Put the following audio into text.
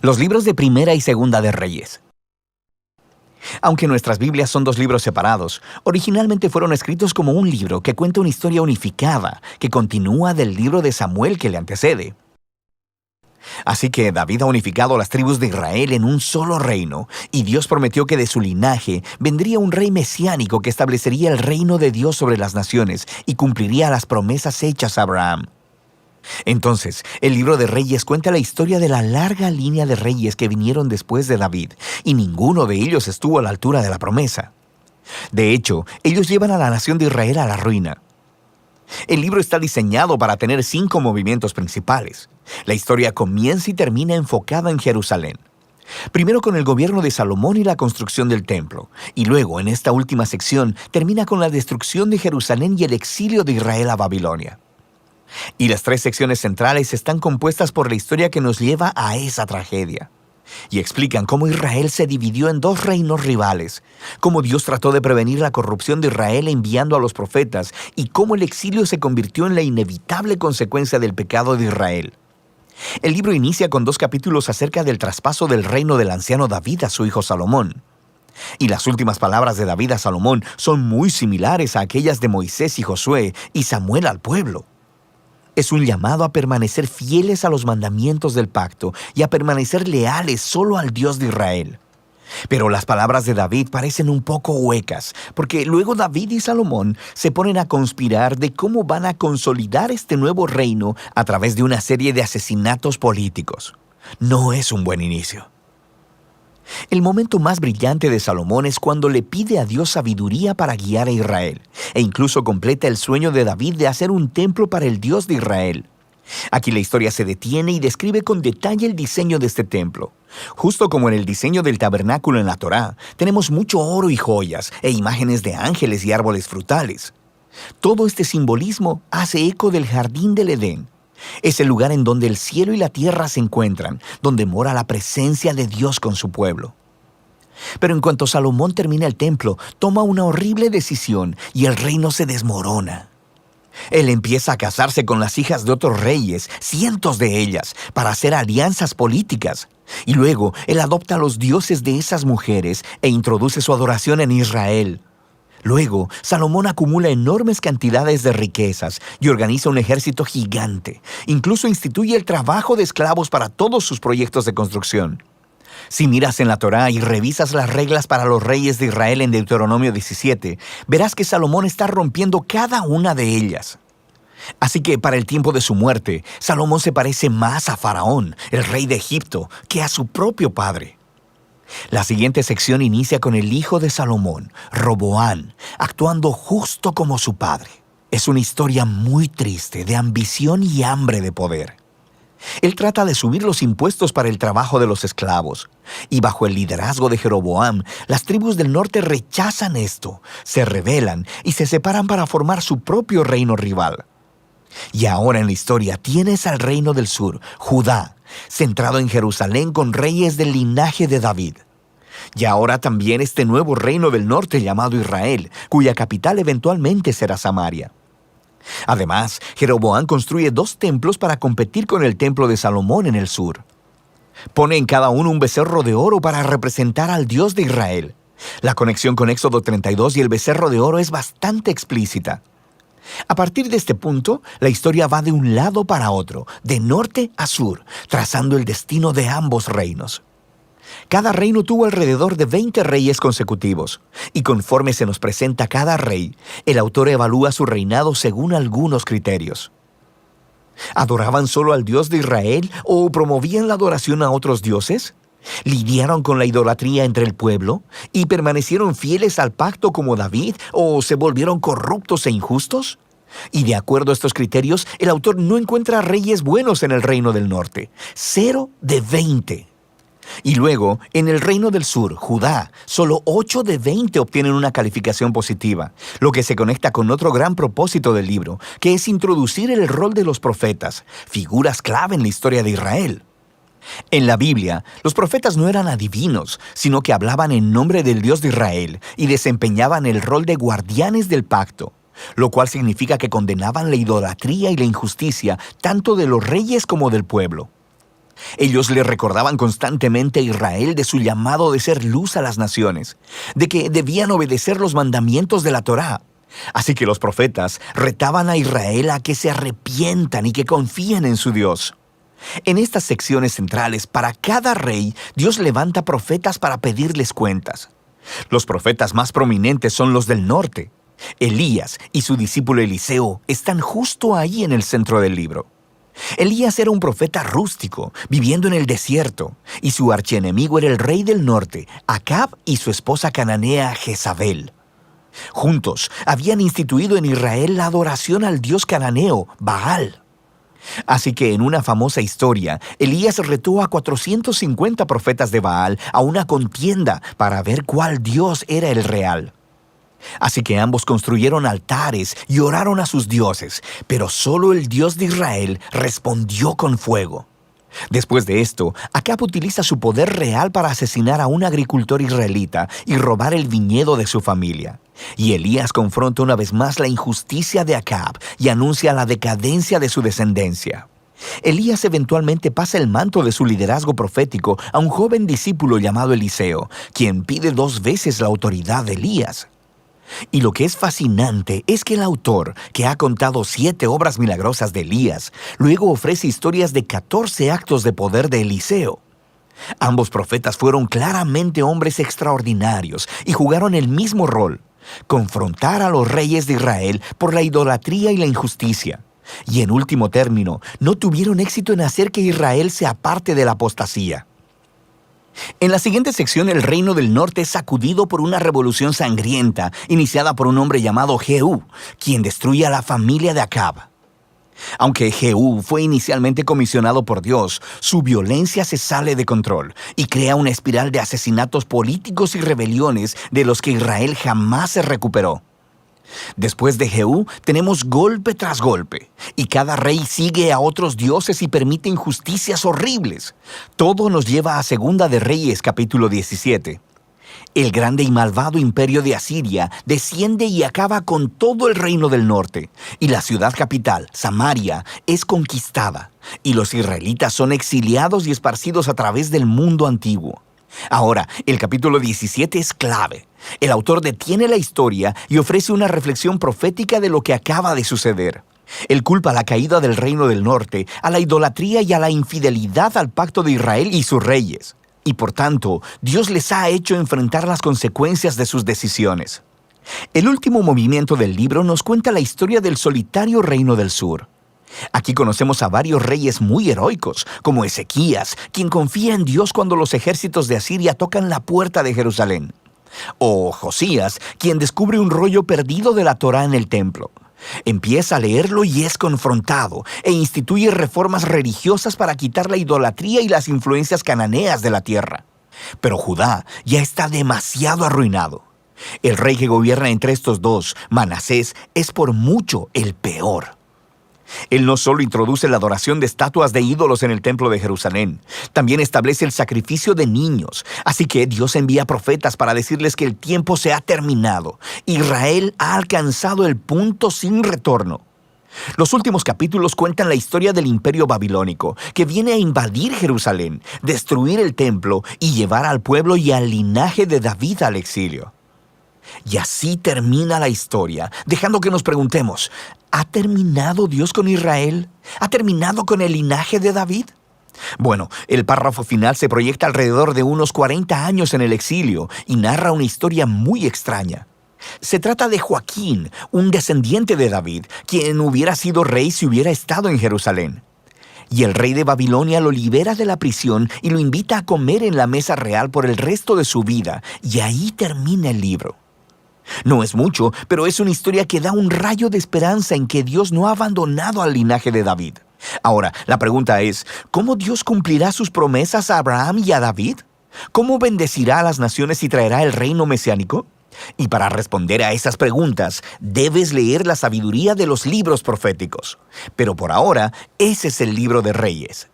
Los libros de Primera y Segunda de Reyes. Aunque nuestras Biblias son dos libros separados, originalmente fueron escritos como un libro que cuenta una historia unificada que continúa del libro de Samuel que le antecede. Así que David ha unificado las tribus de Israel en un solo reino, y Dios prometió que de su linaje vendría un rey mesiánico que establecería el reino de Dios sobre las naciones y cumpliría las promesas hechas a Abraham. Entonces, el libro de Reyes cuenta la historia de la larga línea de reyes que vinieron después de David, y ninguno de ellos estuvo a la altura de la promesa. De hecho, ellos llevan a la nación de Israel a la ruina. El libro está diseñado para tener 5 movimientos principales. La historia comienza y termina enfocada en Jerusalén. Primero con el gobierno de Salomón y la construcción del templo, y luego, en esta última sección, termina con la destrucción de Jerusalén y el exilio de Israel a Babilonia. Y las 3 secciones centrales están compuestas por la historia que nos lleva a esa tragedia. Y explican cómo Israel se dividió en 2 reinos rivales, cómo Dios trató de prevenir la corrupción de Israel enviando a los profetas, y cómo el exilio se convirtió en la inevitable consecuencia del pecado de Israel. El libro inicia con 2 capítulos acerca del traspaso del reino del anciano David a su hijo Salomón. Y las últimas palabras de David a Salomón son muy similares a aquellas de Moisés y Josué y Samuel al pueblo. Es un llamado a permanecer fieles a los mandamientos del pacto y a permanecer leales solo al Dios de Israel. Pero las palabras de David parecen un poco huecas, porque luego David y Salomón se ponen a conspirar de cómo van a consolidar este nuevo reino a través de una serie de asesinatos políticos. No es un buen inicio. El momento más brillante de Salomón es cuando le pide a Dios sabiduría para guiar a Israel, e incluso completa el sueño de David de hacer un templo para el Dios de Israel. Aquí la historia se detiene y describe con detalle el diseño de este templo. Justo como en el diseño del tabernáculo en la Torá, tenemos mucho oro y joyas, e imágenes de ángeles y árboles frutales. Todo este simbolismo hace eco del jardín del Edén. Es el lugar en donde el cielo y la tierra se encuentran, donde mora la presencia de Dios con su pueblo. Pero en cuanto Salomón termina el templo, toma una horrible decisión y el reino se desmorona. Él empieza a casarse con las hijas de otros reyes, cientos de ellas, para hacer alianzas políticas. Y luego, él adopta a los dioses de esas mujeres e introduce su adoración en Israel. Luego, Salomón acumula enormes cantidades de riquezas y organiza un ejército gigante. Incluso instituye el trabajo de esclavos para todos sus proyectos de construcción. Si miras en la Torá y revisas las reglas para los reyes de Israel en Deuteronomio 17, verás que Salomón está rompiendo cada una de ellas. Así que para el tiempo de su muerte, Salomón se parece más a Faraón, el rey de Egipto, que a su propio padre. La siguiente sección inicia con el hijo de Salomón, Roboán, actuando justo como su padre. Es una historia muy triste de ambición y hambre de poder. Él trata de subir los impuestos para el trabajo de los esclavos, y bajo el liderazgo de Jeroboam, las tribus del norte rechazan esto, se rebelan y se separan para formar su propio reino rival. Y ahora en la historia tienes al reino del sur, Judá, centrado en Jerusalén con reyes del linaje de David. Y ahora también este nuevo reino del norte llamado Israel, cuya capital eventualmente será Samaria. Además, Jeroboam construye 2 templos para competir con el templo de Salomón en el sur. Pone en cada uno un becerro de oro para representar al Dios de Israel. La conexión con Éxodo 32 y el becerro de oro es bastante explícita. A partir de este punto, la historia va de un lado para otro, de norte a sur, trazando el destino de ambos reinos. Cada reino tuvo alrededor de 20 reyes consecutivos, y conforme se nos presenta cada rey, el autor evalúa su reinado según algunos criterios. ¿Adoraban solo al Dios de Israel o promovían la adoración a otros dioses? ¿Lidiaron con la idolatría entre el pueblo y permanecieron fieles al pacto como David o se volvieron corruptos e injustos? Y de acuerdo a estos criterios, el autor no encuentra reyes buenos en el reino del norte. 0 de 20. Y luego, en el reino del sur, Judá, solo 8 de 20 obtienen una calificación positiva, lo que se conecta con otro gran propósito del libro, que es introducir el rol de los profetas, figuras clave en la historia de Israel. En la Biblia, los profetas no eran adivinos, sino que hablaban en nombre del Dios de Israel y desempeñaban el rol de guardianes del pacto, lo cual significa que condenaban la idolatría y la injusticia tanto de los reyes como del pueblo. Ellos le recordaban constantemente a Israel de su llamado de ser luz a las naciones, de que debían obedecer los mandamientos de la Torá. Así que los profetas retaban a Israel a que se arrepientan y que confíen en su Dios. En estas secciones centrales, para cada rey, Dios levanta profetas para pedirles cuentas. Los profetas más prominentes son los del norte. Elías y su discípulo Eliseo están justo ahí en el centro del libro. Elías era un profeta rústico, viviendo en el desierto, y su archienemigo era el rey del norte, Acab, y su esposa cananea Jezabel. Juntos habían instituido en Israel la adoración al dios cananeo, Baal. Así que en una famosa historia, Elías retó a 450 profetas de Baal a una contienda para ver cuál dios era el real. Así que ambos construyeron altares y oraron a sus dioses, pero solo el Dios de Israel respondió con fuego. Después de esto, Acab utiliza su poder real para asesinar a un agricultor israelita y robar el viñedo de su familia. Y Elías confronta una vez más la injusticia de Acab y anuncia la decadencia de su descendencia. Elías eventualmente pasa el manto de su liderazgo profético a un joven discípulo llamado Eliseo, quien pide 2 veces la autoridad de Elías. Y lo que es fascinante es que el autor, que ha contado 7 obras milagrosas de Elías, luego ofrece historias de 14 actos de poder de Eliseo. Ambos profetas fueron claramente hombres extraordinarios y jugaron el mismo rol: confrontar a los reyes de Israel por la idolatría y la injusticia. Y en último término, no tuvieron éxito en hacer que Israel se aparte de la apostasía. En la siguiente sección, el reino del norte es sacudido por una revolución sangrienta iniciada por un hombre llamado Jehú, quien destruye a la familia de Acab. Aunque Jehú fue inicialmente comisionado por Dios, su violencia se sale de control y crea una espiral de asesinatos políticos y rebeliones de los que Israel jamás se recuperó. Después de Jehú, tenemos golpe tras golpe, y cada rey sigue a otros dioses y permite injusticias horribles. Todo nos lleva a Segunda de Reyes, capítulo 17. El grande y malvado imperio de Asiria desciende y acaba con todo el reino del norte, y la ciudad capital, Samaria, es conquistada, y los israelitas son exiliados y esparcidos a través del mundo antiguo. Ahora, el capítulo 17 es clave. El autor detiene la historia y ofrece una reflexión profética de lo que acaba de suceder. Él culpa la caída del reino del norte a la idolatría y a la infidelidad al pacto de Israel y sus reyes. Y por tanto, Dios les ha hecho enfrentar las consecuencias de sus decisiones. El último movimiento del libro nos cuenta la historia del solitario reino del sur. Aquí conocemos a varios reyes muy heroicos, como Ezequías, quien confía en Dios cuando los ejércitos de Asiria tocan la puerta de Jerusalén. O Josías, quien descubre un rollo perdido de la Torá en el templo. Empieza a leerlo y es confrontado, e instituye reformas religiosas para quitar la idolatría y las influencias cananeas de la tierra. Pero Judá ya está demasiado arruinado. El rey que gobierna entre estos dos, Manasés, es por mucho el peor. Él no solo introduce la adoración de estatuas de ídolos en el templo de Jerusalén, también establece el sacrificio de niños. Así que Dios envía profetas para decirles que el tiempo se ha terminado. Israel ha alcanzado el punto sin retorno. Los últimos capítulos cuentan la historia del imperio babilónico, que viene a invadir Jerusalén, destruir el templo y llevar al pueblo y al linaje de David al exilio. Y así termina la historia, dejando que nos preguntemos, ¿ha terminado Dios con Israel? ¿Ha terminado con el linaje de David? Bueno, el párrafo final se proyecta alrededor de unos 40 años en el exilio y narra una historia muy extraña. Se trata de Joaquín, un descendiente de David, quien hubiera sido rey si hubiera estado en Jerusalén. Y el rey de Babilonia lo libera de la prisión y lo invita a comer en la mesa real por el resto de su vida, y ahí termina el libro. No es mucho, pero es una historia que da un rayo de esperanza en que Dios no ha abandonado al linaje de David. Ahora, la pregunta es, ¿cómo Dios cumplirá sus promesas a Abraham y a David? ¿Cómo bendecirá a las naciones y traerá el reino mesiánico? Y para responder a esas preguntas, debes leer la sabiduría de los libros proféticos. Pero por ahora, ese es el libro de Reyes.